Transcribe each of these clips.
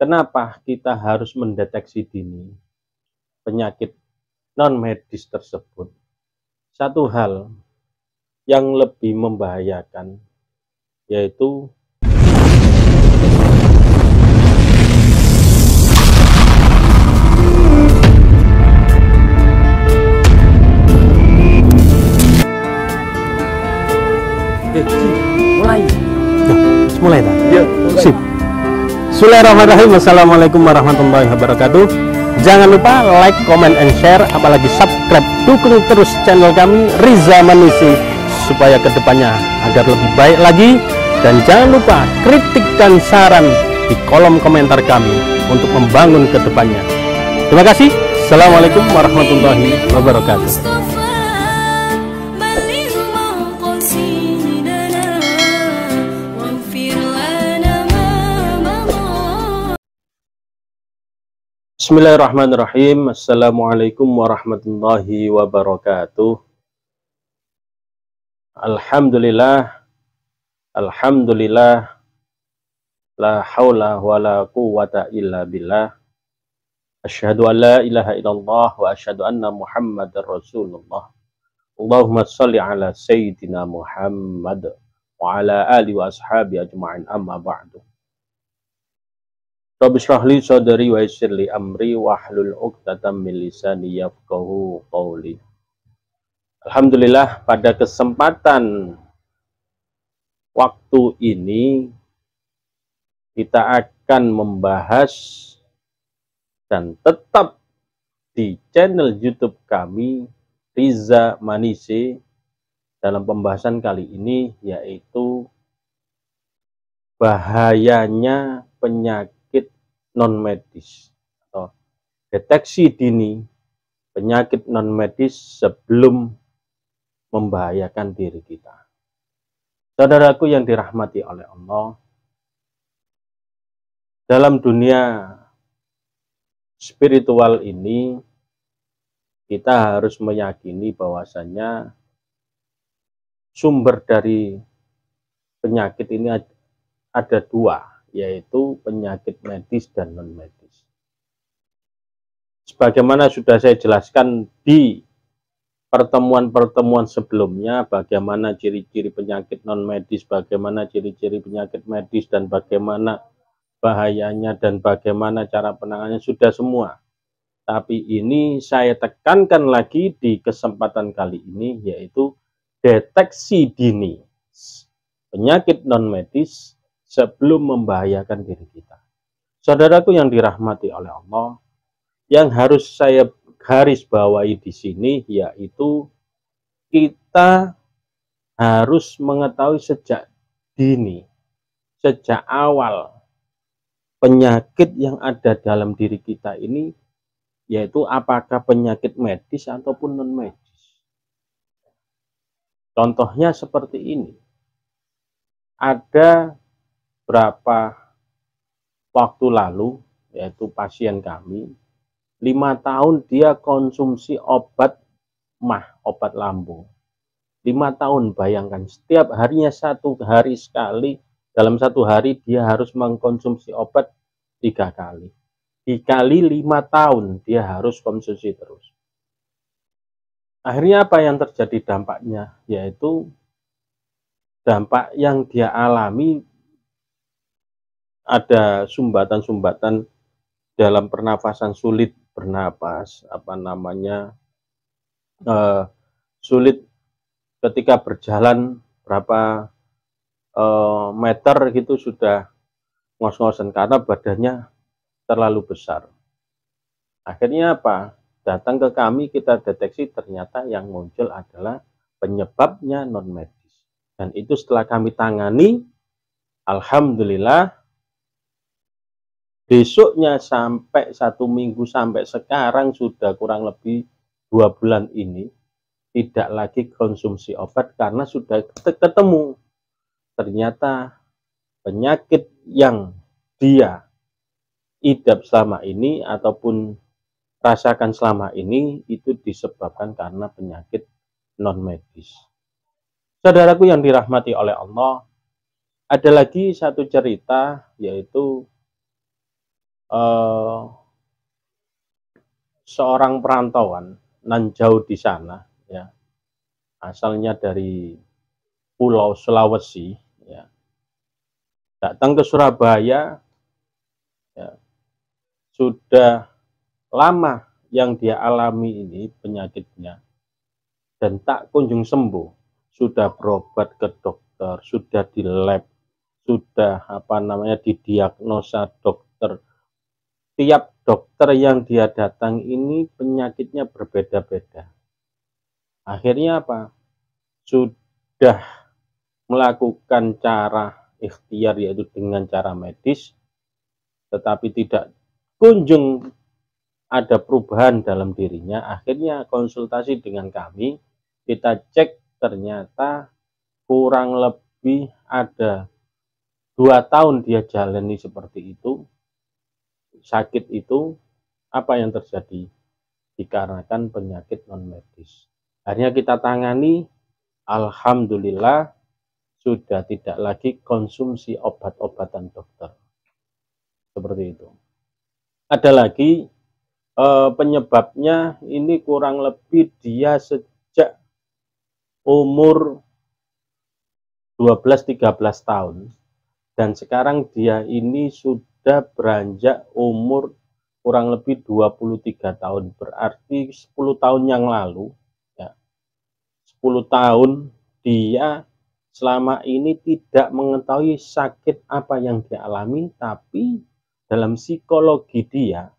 Kenapa kita harus mendeteksi dini penyakit non-medis tersebut? Satu hal yang lebih membahayakan yaitu mulai tak? Ya, sip. Bismillahirrahmanirrahim. Assalamualaikum warahmatullahi wabarakatuh. Jangan lupa like, comment, and share, apalagi subscribe. Dukung terus channel kami Riza Manisi supaya kedepannya agar lebih baik lagi. Dan jangan lupa kritik dan saran di kolom komentar kami untuk membangun kedepannya. Terima kasih. Assalamualaikum warahmatullahi wabarakatuh. Bismillahirrahmanirrahim. Assalamualaikum warahmatullahi wabarakatuh. Alhamdulillah, Alhamdulillah, la haula wa la quwwata illa billah. Asyhadu an la ilaha illallah wa asyhadu anna Muhammadar Rasulullah. Allahumma shalli ala Sayyidina Muhammad wa ala alihi wa ashabi ajma'in, amma ba'du. Rabbi shrah li sadri wa yassir li amri wahlul 'uqdatam min lisani yafqahu qawli. Alhamdulillah, pada kesempatan waktu ini kita akan membahas dan tetap di channel YouTube kami Riza Manisi dalam pembahasan kali ini, yaitu bahayanya penyakit non-medis atau deteksi dini penyakit non-medis sebelum membahayakan diri kita. Saudaraku yang dirahmati oleh Allah, dalam dunia spiritual ini kita harus meyakini bahwasanya sumber dari penyakit ini ada dua, yaitu penyakit medis dan non-medis. Sebagaimana sudah saya jelaskan di pertemuan-pertemuan sebelumnya, bagaimana ciri-ciri penyakit non-medis, bagaimana ciri-ciri penyakit medis, dan bagaimana bahayanya dan bagaimana cara penanganannya, sudah semua. Tapi ini saya tekankan lagi di kesempatan kali ini, yaitu deteksi dini penyakit non-medis sebelum membahayakan diri kita. Saudaraku yang dirahmati oleh Allah, yang harus saya garis bawahi di sini yaitu kita harus mengetahui sejak dini, sejak awal, penyakit yang ada dalam diri kita ini, yaitu apakah penyakit medis ataupun non-medis. Contohnya seperti ini. Ada berapa waktu lalu, yaitu pasien kami, 5 tahun dia konsumsi obat obat lambung. 5 tahun, bayangkan, setiap harinya 1 hari sekali, dalam 1 hari dia harus mengkonsumsi obat 3 kali. Dikali 5 tahun dia harus konsumsi terus. Akhirnya apa yang terjadi dampaknya? Yaitu dampak yang dia alami, ada sumbatan-sumbatan dalam pernafasan, sulit bernapas, sulit ketika berjalan berapa meter gitu sudah ngos-ngosan karena badannya terlalu besar. Akhirnya apa? Datang ke kami, kita deteksi, ternyata yang muncul adalah penyebabnya non-medis. Dan itu setelah kami tangani, alhamdulillah, besoknya sampai 1 minggu sampai sekarang sudah kurang lebih 2 bulan ini tidak lagi konsumsi obat karena sudah ketemu ternyata penyakit yang dia idap selama ini ataupun rasakan selama ini itu disebabkan karena penyakit non-medis. Saudaraku yang dirahmati oleh Allah, ada lagi satu cerita, yaitu eh, seorang perantauan nan jauh di sana, ya, asalnya dari Pulau Sulawesi, ya, datang ke Surabaya, ya, sudah lama yang dia alami ini penyakitnya dan tak kunjung sembuh, sudah berobat ke dokter, sudah di lab, sudah didiagnosa dokter. Tiap dokter yang dia datang ini penyakitnya berbeda-beda. Akhirnya apa? Sudah melakukan cara ikhtiar, yaitu dengan cara medis, tetapi tidak kunjung ada perubahan dalam dirinya. Akhirnya konsultasi dengan kami, kita cek ternyata kurang lebih ada 2 tahun dia jalani seperti itu. Sakit itu apa yang terjadi? Dikarenakan penyakit non medis. Akhirnya kita tangani, alhamdulillah sudah tidak lagi konsumsi obat-obatan dokter. Seperti itu. Ada lagi penyebabnya ini kurang lebih dia sejak umur 12-13 tahun dan sekarang dia ini sudah beranjak umur kurang lebih 23 tahun, berarti 10 tahun yang lalu, ya, 10 tahun dia selama ini tidak mengetahui sakit apa yang dia alami, tapi dalam psikologi dia,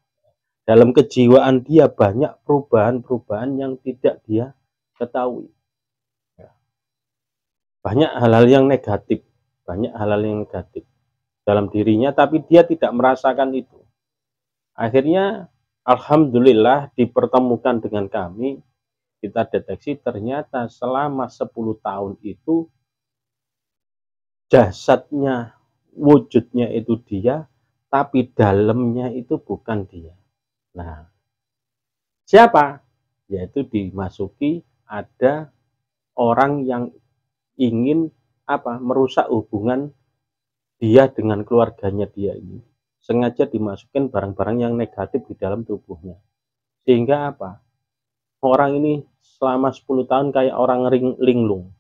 dalam kejiwaan dia banyak perubahan-perubahan yang tidak dia ketahui. Banyak hal-hal yang negatif, dalam dirinya, tapi dia tidak merasakan itu. Akhirnya, alhamdulillah dipertemukan dengan kami, kita deteksi ternyata selama 10 tahun itu jasadnya, wujudnya itu dia, tapi dalamnya itu bukan dia. Nah, siapa? Yaitu dimasuki ada orang yang ingin merusak hubungan dia dengan keluarganya dia ini. Sengaja dimasukin barang-barang yang negatif di dalam tubuhnya. Sehingga apa? Orang ini selama 10 tahun kayak orang linglung.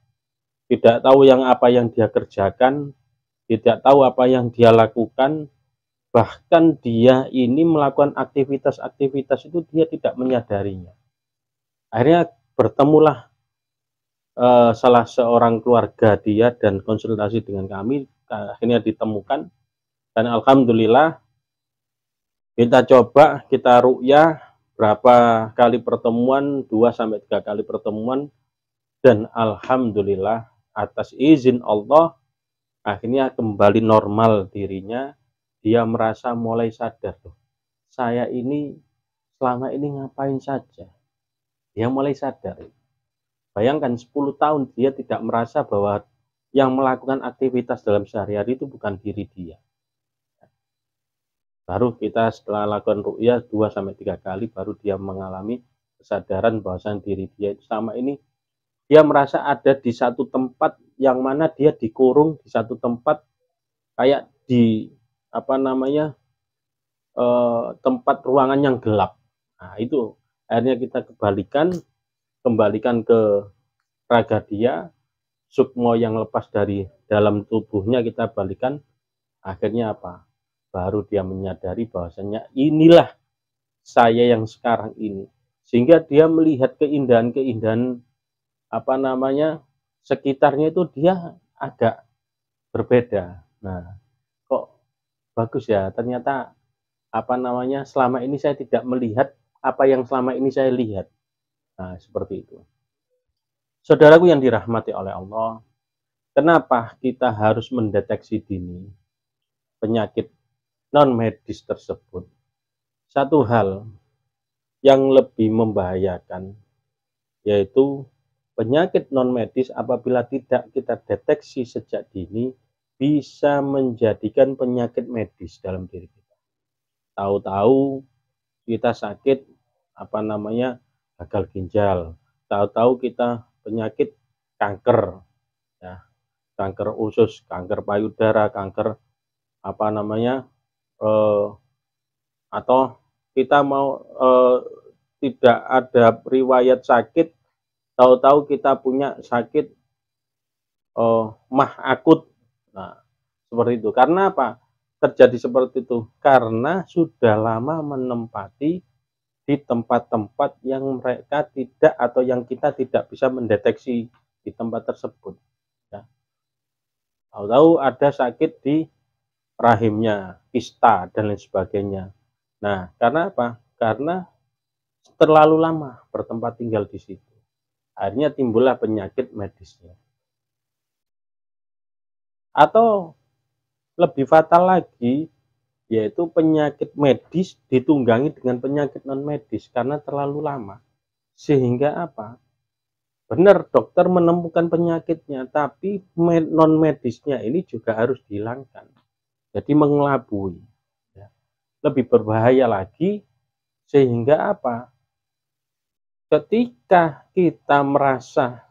Tidak tahu apa yang dia kerjakan, tidak tahu apa yang dia lakukan, bahkan dia ini melakukan aktivitas-aktivitas itu dia tidak menyadarinya. Akhirnya bertemulah salah seorang keluarga dia dan konsultasi dengan kami, akhirnya ditemukan, dan alhamdulillah kita coba, kita ruqyah berapa kali pertemuan, 2-3 kali pertemuan, dan alhamdulillah atas izin Allah akhirnya kembali normal dirinya. Dia merasa mulai sadar, loh, saya ini selama ini ngapain saja. Dia mulai sadar. Bayangkan 10 tahun dia tidak merasa bahwa yang melakukan aktivitas dalam sehari-hari itu bukan diri dia. Baru kita setelah lakukan ruqyah 2-3 kali, baru dia mengalami kesadaran bahwasan diri dia itu selama ini dia merasa ada di satu tempat yang mana dia dikurung di satu tempat, kayak di tempat ruangan yang gelap. Nah, itu akhirnya kita kembalikan ke raga dia, sukmo yang lepas dari dalam tubuhnya kita balikan. Akhirnya apa? Baru dia menyadari bahwasanya inilah saya yang sekarang ini. Sehingga dia melihat keindahan-keindahan sekitarnya itu dia agak berbeda. Nah, kok bagus ya, ternyata selama ini saya tidak melihat apa yang selama ini saya lihat. Nah, seperti itu. Saudaraku yang dirahmati oleh Allah, kenapa kita harus mendeteksi dini penyakit non medis tersebut? Satu hal yang lebih membahayakan, yaitu penyakit non medis apabila tidak kita deteksi sejak dini bisa menjadikan penyakit medis dalam diri kita. Tahu-tahu kita sakit gagal ginjal, tahu-tahu kita penyakit kanker, ya, kanker usus, kanker payudara, kanker atau kita mau tidak ada riwayat sakit, tahu-tahu kita punya sakit mah akut. Nah, seperti itu. Karena apa? Terjadi seperti itu karena sudah lama menempati di tempat-tempat yang mereka tidak atau yang kita tidak bisa mendeteksi di tempat tersebut. Ya. Tahu-tahu ada sakit di rahimnya, kista dan lain sebagainya. Nah, karena apa? Karena terlalu lama bertempat tinggal di situ. Akhirnya timbullah penyakit medisnya. Atau lebih fatal lagi, yaitu penyakit medis ditunggangi dengan penyakit non medis karena terlalu lama. Sehingga apa? Benar, dokter menemukan penyakitnya, tapi non medisnya ini juga harus dihilangkan. Jadi mengelabui. Ya. Lebih berbahaya lagi, sehingga apa? Ketika kita merasa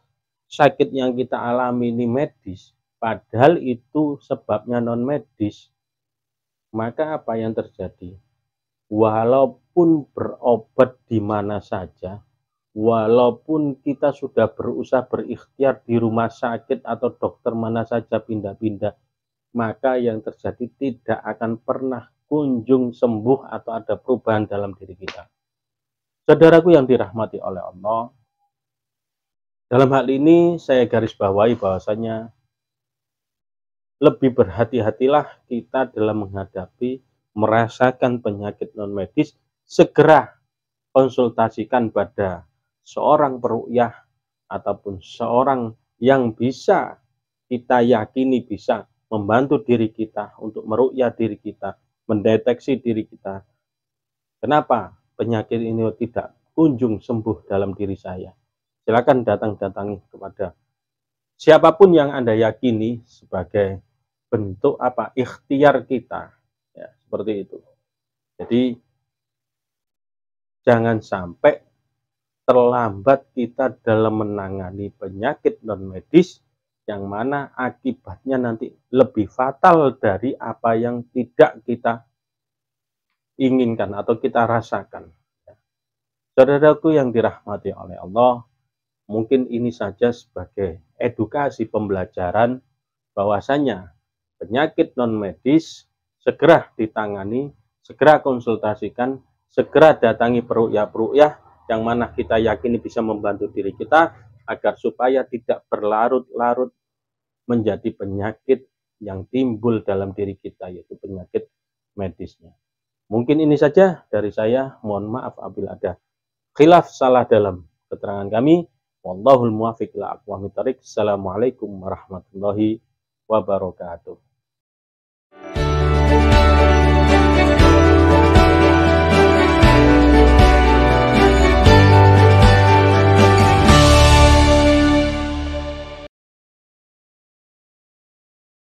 sakit yang kita alami ini medis, padahal itu sebabnya non medis, maka apa yang terjadi? Walaupun berobat di mana saja, walaupun kita sudah berusaha berikhtiar di rumah sakit atau dokter mana saja pindah-pindah, maka yang terjadi tidak akan pernah kunjung sembuh atau ada perubahan dalam diri kita. Saudaraku yang dirahmati oleh Allah, dalam hal ini saya garis bawahi bahwasanya lebih berhati-hatilah kita dalam menghadapi merasakan penyakit non medis, segera konsultasikan pada seorang peruqyah ataupun seorang yang bisa kita yakini bisa membantu diri kita untuk meruqyah diri kita, mendeteksi diri kita. Kenapa penyakit ini tidak kunjung sembuh dalam diri saya? Silakan datangi kepada siapapun yang Anda yakini sebagai bentuk apa ikhtiar kita, ya, seperti itu. Jadi jangan sampai terlambat kita dalam menangani penyakit non medis yang mana akibatnya nanti lebih fatal dari apa yang tidak kita inginkan atau kita rasakan. Saudaraku yang dirahmati oleh Allah, mungkin ini saja sebagai edukasi pembelajaran bahwasanya penyakit non medis segera ditangani, segera konsultasikan, segera datangi peruqyah yang mana kita yakini bisa membantu diri kita agar supaya tidak berlarut-larut menjadi penyakit yang timbul dalam diri kita, yaitu penyakit medisnya. Mungkin ini saja dari saya. Mohon maaf apabila ada khilaf salah dalam keterangan kami. Wallahul muwaffiq ila aqwamit thoriq. Assalamualaikum warahmatullahi wabarakatuh.